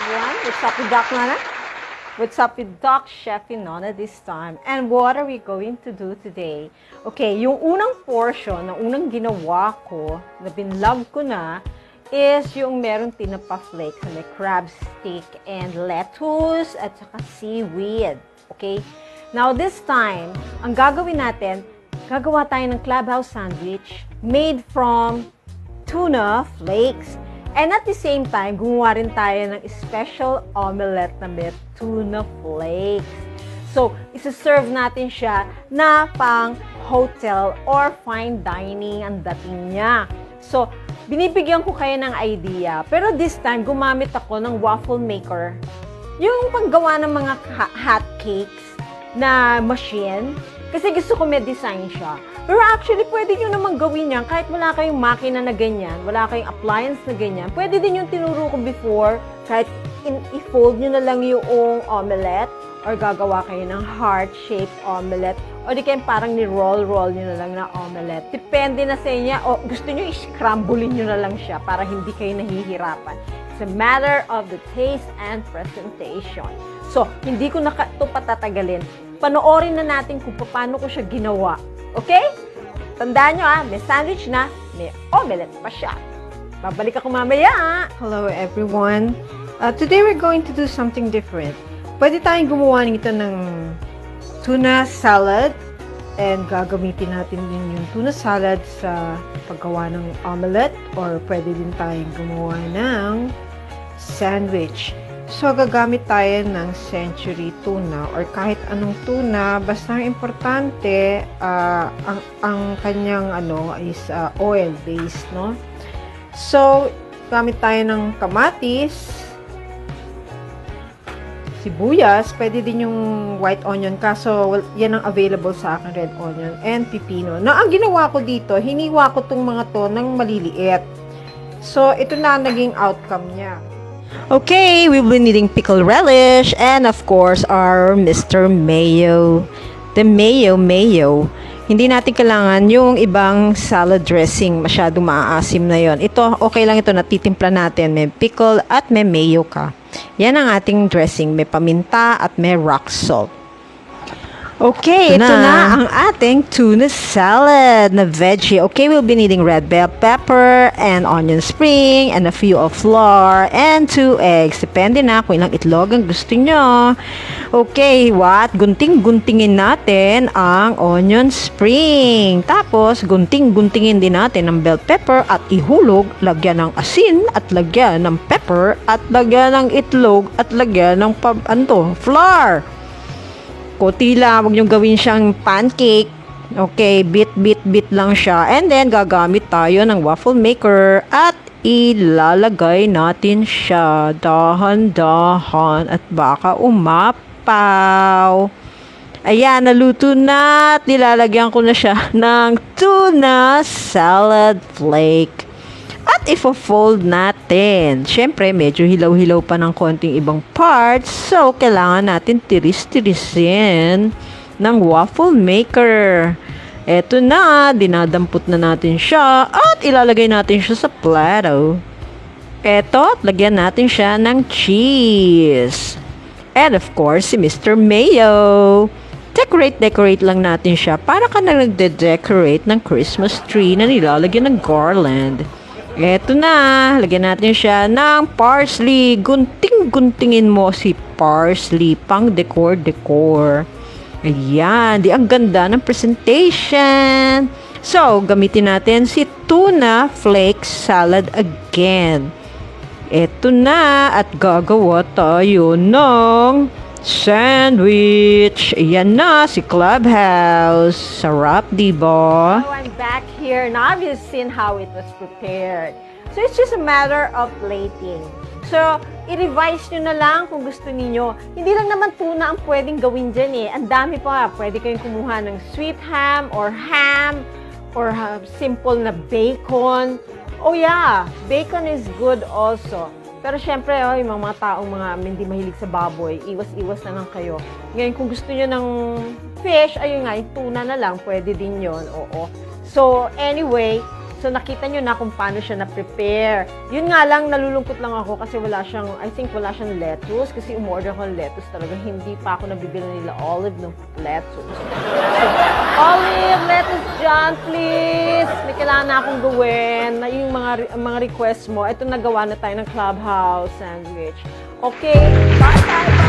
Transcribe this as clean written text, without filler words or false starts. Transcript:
everyone. What's up with Doc Nana? What's up with Doc Chef Nona this time? And what are we going to do today? Okay, yung unang portion, na unang ginawa ko, na binlog ko na, is yung merong tinapa flakes na may crab stick and lettuce at saka seaweed. Okay? Now this time, ang gagawin natin, gagawa tayo ng clubhouse sandwich made from tuna flakes. And at the same time, gumawa rin tayo ng special omelette na may tuna flakes. So, isa-serve natin siya na pang hotel or fine dining ang dating niya. So, binibigyan ko kayo ng idea. Pero this time, gumamit ako ng waffle maker. Yung paggawa ng mga hot cakes na machine. Kasi gusto ko may design siya. Pero actually, pwede nyo naman gawin yan kahit wala kayong makina na ganyan, wala kayong appliance na ganyan. Pwede din yung tinuro ko before, kahit i-fold nyo na lang yung omelette or gagawa kayo ng heart-shaped omelette o di kayo parang ni-roll-roll nyo na lang na omelette. Depende na sa inyo. O gusto nyo i-scramblein nyo na lang siya para hindi kayo nahihirapan. It's a matter of the taste and presentation. So, hindi ko na ito patatagalin. Panoorin na natin kung paano ko siya ginawa. Okay? Tandaan nyo may sandwich na, may omelette pa siya. Babalik ako mamaya. Hello everyone. Today we're going to do something different. Pwede tayong gumawa nito ng tuna salad and gagamitin natin din yung tuna salad sa paggawa ng omelette or pwede din tayong gumawa ng sandwich. So, gagamit tayo ng century tuna or kahit anong tuna, basta ang importante, ang kanyang is oil-based, no? So, gamit tayo ng kamatis, sibuyas, pwede din yung white onion, kaso yan ang available sa akin, red onion, and pipino. Na ang ginawa ko dito, hiniwa ko tong mga to ng maliliit. So, ito na naging outcome niya. Okay, we'll be needing pickle relish and of course our Mr. Mayo. The mayo. Hindi natin kailangan yung ibang salad dressing, masyadong maaasim na yon. Ito, okay lang ito, natitimpla natin. May pickle at may mayo ka. Yan ang ating dressing. May paminta at may rock salt. Okay, ito na ang ating tuna salad na veggie. Okay, we'll be needing red bell pepper and onion spring and a few of flour and 2 eggs. Depende na kung ilang itlog ang gusto nyo. Okay, gunting-guntingin natin ang onion spring. Tapos, gunting-guntingin din natin ang bell pepper at ihulog, lagyan ng asin at lagyan ng pepper at lagyan ng itlog at lagyan ng flour. Kunti lang, huwag niyong gawin siyang pancake. Okay, bit lang siya. And then, gagamit tayo ng waffle maker at ilalagay natin siya dahan-dahan at baka umapaw. Ayan, naluto na at nilalagyan ko na siya ng tuna salad flake. At ifo-fold natin. Siyempre, medyo hilaw-hilaw pa ng konting ibang parts. So, kailangan natin tiris-tirisin ng waffle maker. Eto na, dinadampot na natin siya at ilalagay natin siya sa plato. Eto, at lagyan natin siya ng cheese. And of course, si Mr. Mayo. Decorate lang natin siya para ka na nagde-decorate ng Christmas tree na nilalagyan ng garland. Eto na, lagyan natin siya ng parsley. Gunting-guntingin mo si parsley pang decor. Ayan, ang ganda ng presentation. So, gamitin natin si tuna flake salad again. Eto na, at gagawa tayo ng sandwich. Ayan na, si Clubhouse. Sarap, diba? So, I'm back here. Now, you've seen how it was prepared. So, it's just a matter of plating. So, i-revise nyo na lang kung gusto niyo. Hindi lang naman tuna ang pwedeng gawin dyan Ang dami pa. Pwede kayong kumuha ng sweet ham or simple na bacon. Oh yeah, bacon is good also. Pero syempre, yung mga taong hindi mahilig sa baboy, iwas-iwas na lang kayo. Ngayon, kung gusto nyo ng fish, ayun nga, yung tuna na lang, pwede din yon. Oo. So, anyway, So, nakita nyo na kung paano siya na-prepare. Yun nga lang, nalulungkot lang ako kasi wala siyang, I think wala siyang lettuce. Kasi umorder ko ng lettuce talaga. Hindi pa ako nabibili nila Olive ng lettuce. Olive, lettuce dyan, please! May kailangan na akong gawin. Na yung mga request mo. Ito, nagawa na tayo ng Clubhouse sandwich. Okay, bye-bye!